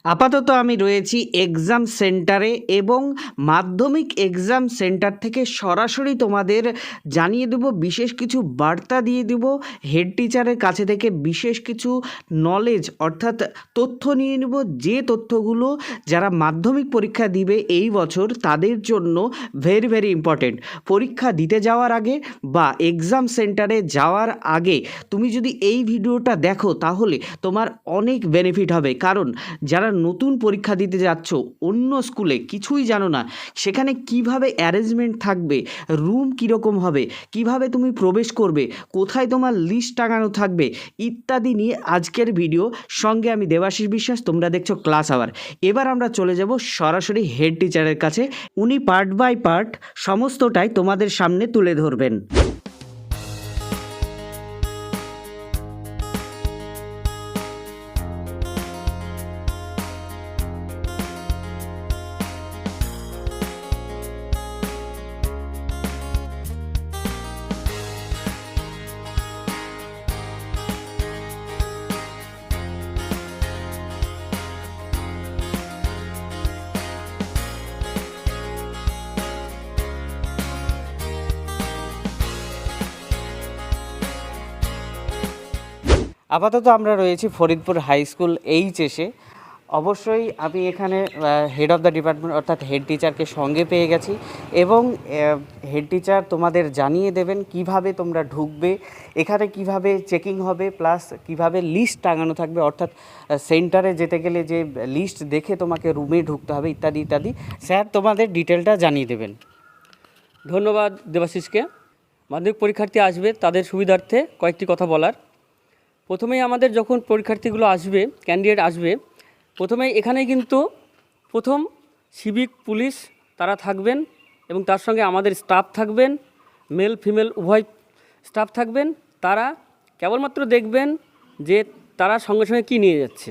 আপাতত আমি রয়েছি এক্সাম সেন্টারে এবং মাধ্যমিক এক্সাম সেন্টার থেকে সরাসরি তোমাদের জানিয়ে দেবো, বিশেষ কিছু বার্তা দিয়ে দেবো। হেড টিচারের কাছে থেকে বিশেষ কিছু নলেজ অর্থাৎ তথ্য নিয়ে নেব, যে তথ্যগুলো যারা মাধ্যমিক পরীক্ষা দিবে এই বছর তাদের জন্য ভেরি ভেরি ইম্পর্টেন্ট। পরীক্ষা দিতে যাওয়ার আগে বা এক্সাম সেন্টারে যাওয়ার আগে তুমি যদি এই ভিডিওটা দেখো তাহলে তোমার অনেক বেনিফিট হবে। কারণ যারা নতুন পরীক্ষা দিতে যাচ্ছ, অন্য স্কুলে কিছুই জানো না, সেখানে কিভাবে অ্যারেঞ্জমেন্ট থাকবে, রুম কীরকম হবে, কিভাবে তুমি প্রবেশ করবে, কোথায় তোমার লিস্ট টাঙানো থাকবে ইত্যাদি নিয়ে আজকের ভিডিও। সঙ্গে আমি দেবাশিস বিশ্বাস, তোমরা দেখছো ক্লাস আওয়ার। এবার আমরা চলে যাব সরাসরি হেড টিচারের কাছে। উনি পার্ট বাই পার্ট সমস্তটাই তোমাদের সামনে তুলে ধরবেন। আপাতত আমরা রয়েছি ফরিদপুর হাই স্কুল এইচএসে। অবশ্যই আমি এখানে হেড অফ দ্য ডিপার্টমেন্ট অর্থাৎ হেড টিচারকে সঙ্গে পেয়ে গেছি এবং হেড টিচার তোমাদের জানিয়ে দেবেন কিভাবে তোমরা ঢুকবে, এখানে কিভাবে চেকিং হবে, প্লাস কিভাবে লিস্ট টাঙানো থাকবে, অর্থাৎ সেন্টারে যেতে গেলে যে লিস্ট দেখে তোমাকে রুমে ঢুকতে হবে ইত্যাদি ইত্যাদি। স্যার তোমাদের ডিটেলটা জানিয়ে দেবেন। ধন্যবাদ দেবাশিসকে। মাধ্যমিক পরীক্ষার্থী আসবে তাদের সুবিধার্থে কয়েকটি কথা বলার। প্রথমেই আমাদের যখন পরীক্ষার্থীগুলো আসবে, ক্যান্ডিডেট আসবে, প্রথমেই এখানেই কিন্তু প্রথম সিভিক পুলিশ তারা থাকবেন এবং তার সঙ্গে আমাদের স্টাফ থাকবেন, মেল ফিমেল উভয় স্টাফ থাকবেন। তারা কেবলমাত্র দেখবেন যে তারা সঙ্গে সঙ্গে কী নিয়ে যাচ্ছে।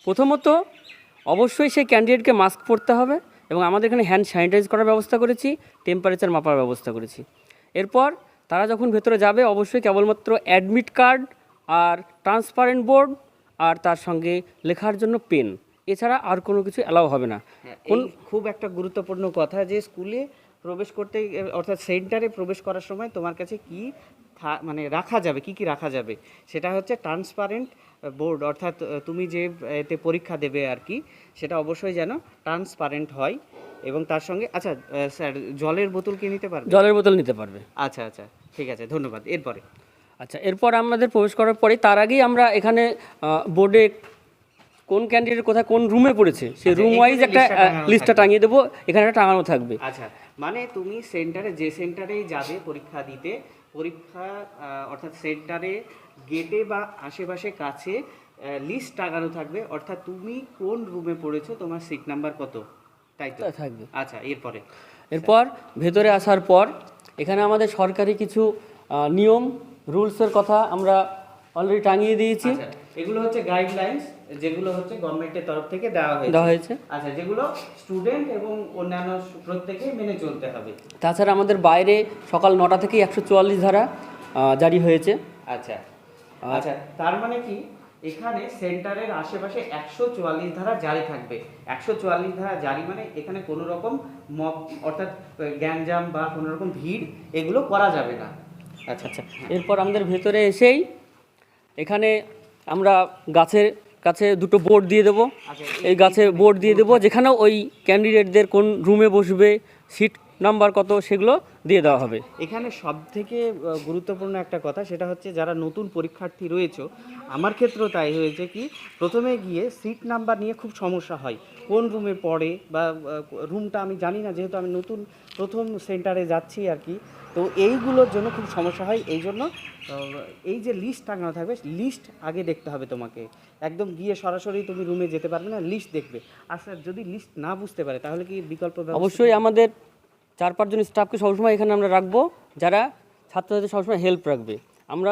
প্রথমত অবশ্যই সেই ক্যান্ডিডেটকে মাস্ক পরতে হবে এবং আমাদের এখানে হ্যান্ড স্যানিটাইজ করার ব্যবস্থা করেছি, টেম্পারেচার মাপার ব্যবস্থা করেছি। এরপর তারা যখন ভেতরে যাবে অবশ্যই কেবলমাত্র অ্যাডমিট কার্ড আর ট্রান্সপারেন্ট বোর্ড আর তার সঙ্গে লেখার জন্য পেন, এছাড়া আর কোনো কিছু অ্যালাউ হবে না। খুব একটা গুরুত্বপূর্ণ কথা যে স্কুলে প্রবেশ করতে অর্থাৎ সেন্টারে প্রবেশ করার সময় তোমার কাছে কি মানে রাখা যাবে, কি কি রাখা যাবে, সেটা হচ্ছে ট্রান্সপারেন্ট বোর্ড, অর্থাৎ তুমি যে এতে পরীক্ষা দেবে আর কি, সেটা অবশ্যই যেন ট্রান্সপারেন্ট হয়। এবং তার সঙ্গে আচ্ছা স্যার জলের বোতল কি নিতে পারবে? জলের বোতল নিতে পারবে। আচ্ছা আচ্ছা, ঠিক আছে, ধন্যবাদ। এরপরে আচ্ছা, এরপর আমাদের প্রবেশ করার পরে তার আগেই আমরা এখানে বোর্ডে কোন ক্যান্ডিডেট কোথায় কোন রুমে পড়েছে সেই রুম ওয়াইজ একটা লিস্টটা টাঙিয়ে দেবো, এখানে একটা টাঙানো থাকবে। আচ্ছা, মানে তুমি সেন্টারে যে সেন্টারেই যাবে পরীক্ষা দিতে, পরীক্ষা অর্থাৎ সেন্টারে গেটে বা আশেপাশে কাছে লিস্ট টাঙানো থাকবে, অর্থাৎ তুমি কোন রুমে পড়েছো, তোমার সিট নাম্বার কত, তাই তো থাকবে। আচ্ছা, এরপর ভেতরে আসার পর এখানে আমাদের সরকারি কিছু নিয়ম রুলসের কথা আমরা অলরেডি টাঙিয়ে দিয়েছি। এগুলো হচ্ছে গাইডলাইন্স, যেগুলো হচ্ছে গভর্নমেন্টের তরফ থেকে দেওয়া হয়েছে। আচ্ছা, যেগুলো স্টুডেন্ট এবং অন্যান্য প্রত্যেকেই মেনে চলতে হবে। তাছাড়া আমাদের বাইরে সকাল 9টা থেকে 144 ধারা জারি হয়েছে। আচ্ছা আচ্ছা, তার মানে কি এখানে সেন্টারের আশেপাশে 144 ধারা জারি থাকবে। 144 ধারা জারি মানে এখানে কোনো রকম মব অর্থাৎ গ্যাঞ্জাম বা কোনো রকম ভিড় এগুলো করা যাবে না। আচ্ছা আচ্ছা, এরপর আমাদের ভেতরে এসেই এখানে আমরা গাছের কাছে দুটো বোর্ড দিয়ে দেবো। এই গাছে বোর্ড দিয়ে দেবো যেখানেও ওই ক্যান্ডিডেটদের কোন রুমে বসবে, সিট নাম্বার কত, সেগুলো দিয়ে দেওয়া হবে। এখানে সব থেকে গুরুত্বপূর্ণ একটা কথা, সেটা হচ্ছে যারা নতুন পরীক্ষার্থী রয়েছে, আমার ক্ষেত্রেও তাই হয়েছে কি প্রথমে গিয়ে সিট নাম্বার নিয়ে খুব সমস্যা হয়, কোন রুমে পড়ে বা রুমটা আমি জানি না, যেহেতু আমি নতুন প্রথম সেন্টারে যাচ্ছি আর কি, তো এইগুলোর জন্য খুব সমস্যা হয়। এই জন্য এই যে লিস্ট টাঙানো থাকবে, লিস্ট আগে দেখতে হবে তোমাকে, একদম গিয়ে সরাসরি তুমি রুমে যেতে পারবে না, লিস্ট দেখবে। আর স্যার যদি লিস্ট না বুঝতে পারে তাহলে কি বিকল্প? অবশ্যই আমাদের 4-5 জন স্টাফকে সবসময় এখানে আমরা রাখবো, যারা ছাত্রছাত্রীদের সবসময় হেল্প রাখবে। আমরা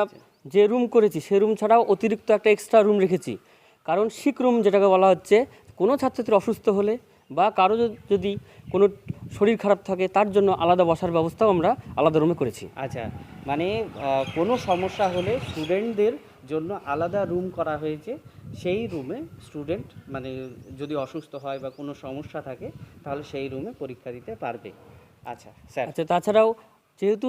যে রুম করেছি সে রুম ছাড়াও অতিরিক্ত একটা এক্সট্রা রুম রেখেছি, কারণ সিক রুম যেটাকে বলা হচ্ছে, কোনো ছাত্রছাত্রী অসুস্থ হলে বা কারো যদি কোনো শরীর খারাপ থাকে তার জন্য আলাদা বসার ব্যবস্থাও আমরা আলাদা রুমে করেছি। আচ্ছা, মানে কোনো সমস্যা হলে স্টুডেন্টদের জন্য আলাদা রুম করা হয়েছে। সেই রুমে স্টুডেন্ট মানে যদি অসুস্থ হয় বা কোনো সমস্যা থাকে তাহলে সেই রুমে পরীক্ষা দিতে পারবে। আচ্ছা স্যার। আচ্ছা, তাছাড়াও যেহেতু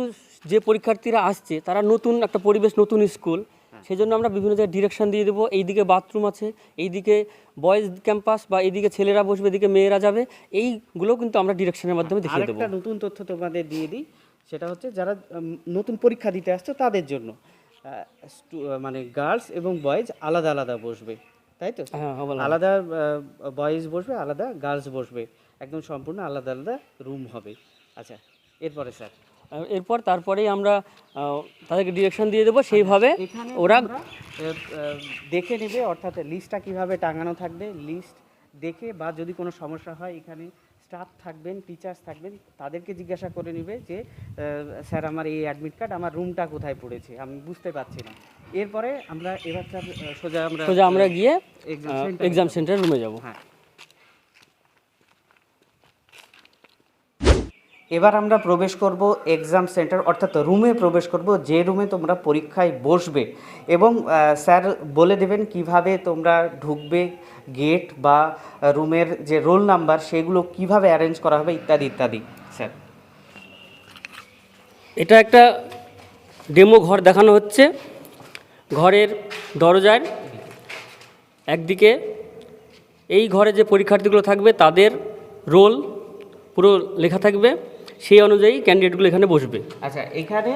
যে পরীক্ষার্থীরা আসছে তারা নতুন একটা পরিবেশ, নতুন স্কুল, সেই জন্য আমরা বিভিন্ন জায়গায় ডিরেকশন দিয়ে দেবো। এইদিকে বাথরুম আছে, এইদিকে বয়েজ ক্যাম্পাস বা এইদিকে ছেলেরা বসবে, এদিকে মেয়েরা যাবে, এইগুলো কিন্তু আমরা ডিরেকশনের মাধ্যমে দেখিয়ে দেবো। আরেকটা নতুন তথ্য তোমাদের দিয়ে দিই, সেটা হচ্ছে যারা নতুন পরীক্ষা দিতে আসছে তাদের জন্য মানে গার্লস এবং বয়েজ আলাদা আলাদা বসবে, তাই তো? হ্যাঁ, আলাদা বয়েজ বসবে, আলাদা গার্লস বসবে, একদম সম্পূর্ণ আলাদা আলাদা রুম হবে। আচ্ছা, এরপরে স্যার এরপর তারপরেই আমরা তাদেরকে ডিরেকশন দিয়ে দেবো, সেইভাবে এখানে ওরা দেখে নেবে, অর্থাৎ লিস্টটা কিভাবে টাঙানো থাকবে, লিস্ট দেখে বা যদি কোনো সমস্যা হয় এখানে স্টাফ থাকবেন, টিচার্স থাকবেন, তাদেরকে জিজ্ঞাসা করে নেবে যে স্যার আমার এই অ্যাডমিট কার্ড, আমার রুমটা কোথায় পড়েছে, আমি বুঝতে পারছি না। এরপরে আমরা এবার সোজা আমরা গিয়ে এক্সাম এক্সাম সেন্টার রুমে যাব। হ্যাঁ, এবার আমরা প্রবেশ করব এক্সাম সেন্টার, অর্থাৎ রুমে প্রবেশ করব, যে রুমে তোমরা পরীক্ষায় বসবে। এবং স্যার বলে দেবেন কিভাবে তোমরা ঢুকবে, গেট বা রুমের যে রোল নাম্বার সেগুলো কিভাবে অ্যারেঞ্জ করা হবে ইত্যাদি ইত্যাদি। স্যার এটা একটা ডেমো ঘর দেখানো হচ্ছে। ঘরের দরজার একদিকে এই ঘরে যে পরীক্ষার্থীগুলো থাকবে তাদের রোল পুরো লেখা থাকবে, সেই অনুযায়ী ক্যান্ডিডেটগুলো এখানে বসবে। আচ্ছা, এখানে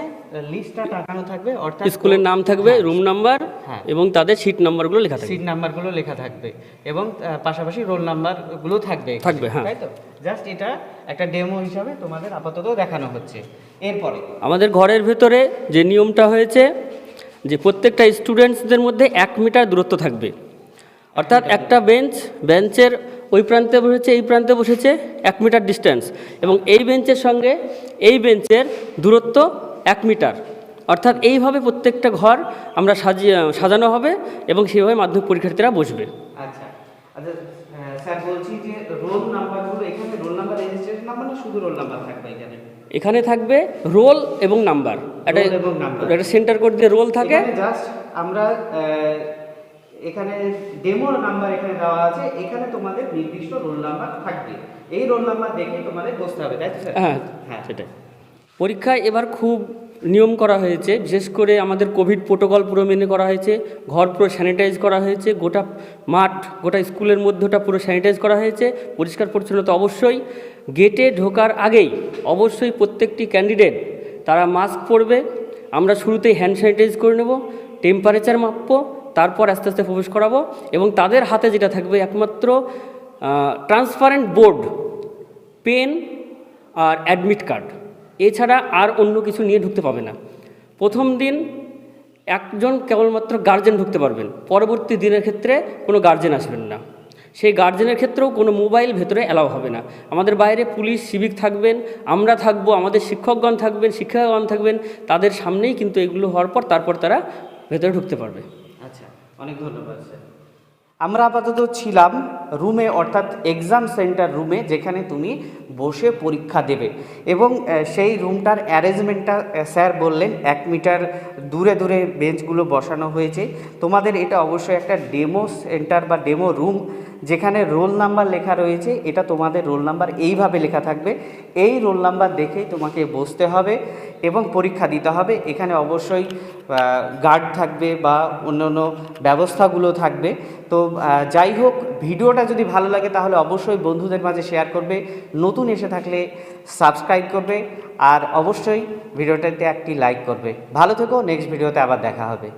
লিস্টটা টাঙানো থাকবে, অর্থাৎ স্কুলের নাম থাকবে, রুম নাম্বার হ্যাঁ, এবং তাদের সিট নাম্বারগুলো লেখা থাকবে। সিট নাম্বারগুলো লেখা থাকবে এবং পাশাপাশি রোল নাম্বারগুলো থাকবে, হ্যাঁ। তাই তো? জাস্ট এটা একটা ডেমো হিসাবে তোমাদের আপাতত দেখানো হচ্ছে। এরপরে আমাদের ঘরের ভেতরে যে নিয়মটা হয়েছে যে প্রত্যেকটা স্টুডেন্টসদের মধ্যে 1 মিটার দূরত্ব থাকবে, অর্থাৎ একটা বেঞ্চের ওই প্রান্তে বসেছে, এই প্রান্তে বসেছে 1 মিটার ডিস্টেন্স, এবং এই বেঞ্চের সঙ্গে এই বেঞ্চের দূরত্ব 1 মিটার। অর্থাৎ এইভাবে প্রত্যেকটা ঘর আমরা সাজানো হবে এবং সেইভাবে মাধ্যমিক পরীক্ষার্থীরা বসবে। আচ্ছা আচ্ছা স্যার, বলছি যে রোল নাম্বারগুলো এখানে রোল নাম্বার, রেজিস্ট্রেশন নাম্বার না শুধু রোল নাম্বার থাকবে এখানে? এখানে থাকবে রোল এবং নাম্বার, একটা সেন্টার কোড দিয়ে রোল থাকে। জাস্ট আমরা এখানে ডেমো নাম্বার এখানে দেওয়া আছে, এখানে তোমাদের নির্দিষ্ট রোল নাম্বার থাকবে, এই রোল নাম্বার দেখে তোমাদের বসতে হবে, তাই তো স্যার? হ্যাঁ হ্যাঁ, সেটাই। পরীক্ষায় এবার খুব নিয়ম করা হয়েছে, বিশেষ করে আমাদের কোভিড প্রোটোকল পুরো মেনে করা হয়েছে। ঘর পুরো স্যানিটাইজ করা হয়েছে, গোটা মাঠ, গোটা স্কুলের মধ্যটা পুরো স্যানিটাইজ করা হয়েছে। পরিষ্কার পরিচ্ছন্নতা অবশ্যই। গেটে ঢোকার আগেই অবশ্যই প্রত্যেকটি ক্যান্ডিডেট তারা মাস্ক পরবে। আমরা শুরুতেই হ্যান্ড স্যানিটাইজ করে নেব, টেম্পারেচার মাপবো, তারপর আস্তে আস্তে প্রবেশ করাবো। এবং তাদের হাতে যেটা থাকবে একমাত্র ট্রান্সপারেন্ট বোর্ড, পেন আর অ্যাডমিট কার্ড, এছাড়া আর অন্য কিছু নিয়ে ঢুকতে পাবে না। প্রথম দিন একজন কেবলমাত্র গার্জেন ঢুকতে পারবেন, পরবর্তী দিনের ক্ষেত্রে কোনো গার্জেন আসবেন না। সেই গার্জেনের ক্ষেত্রেও কোনো মোবাইল ভেতরে অ্যালাউ হবে না। আমাদের বাইরে পুলিশ, সিভিক থাকবেন, আমরা থাকবো, আমাদের শিক্ষকগণ থাকবেন, শিক্ষিকাগণ থাকবেন, তাদের সামনেই কিন্তু এগুলো হওয়ার পর তারপর তারা ভেতরে ঢুকতে পারবে। আচ্ছা, অনেক ধন্যবাদ স্যার। আমরা আপাতত ছিলাম রুমে, অর্থাৎ এক্সাম সেন্টার রুমে, যেখানে তুমি বসে পরীক্ষা দেবে। এবং সেই রুমটার অ্যারেঞ্জমেন্টটা স্যার বললেন 1 মিটার দূরে দূরে বেঞ্চগুলো বসানো হয়েছে। তোমাদের এটা অবশ্যই একটা ডেমো সেন্টার বা ডেমো রুম, যেখানে রোল নাম্বার লেখা রয়েছে। এটা তোমাদের রোল নাম্বার এইভাবে লেখা থাকবে, এই রোল নাম্বার দেখেই তোমাকে বসতে হবে এবং পরীক্ষা দিতে হবে। এখানে অবশ্যই গার্ড থাকবে বা অন্যান্য ব্যবস্থাগুলো থাকবে। তো যাই হোক, ভিডিওটা যদি ভালো লাগে তাহলে অবশ্যই বন্ধুদের মাঝে শেয়ার করবে, নতুন এসে থাকলে সাবস্ক্রাইব করবে, আর অবশ্যই ভিডিওটাতে একটি লাইক করবে। ভালো থেকো, নেক্সট ভিডিওতে আবার দেখা হবে।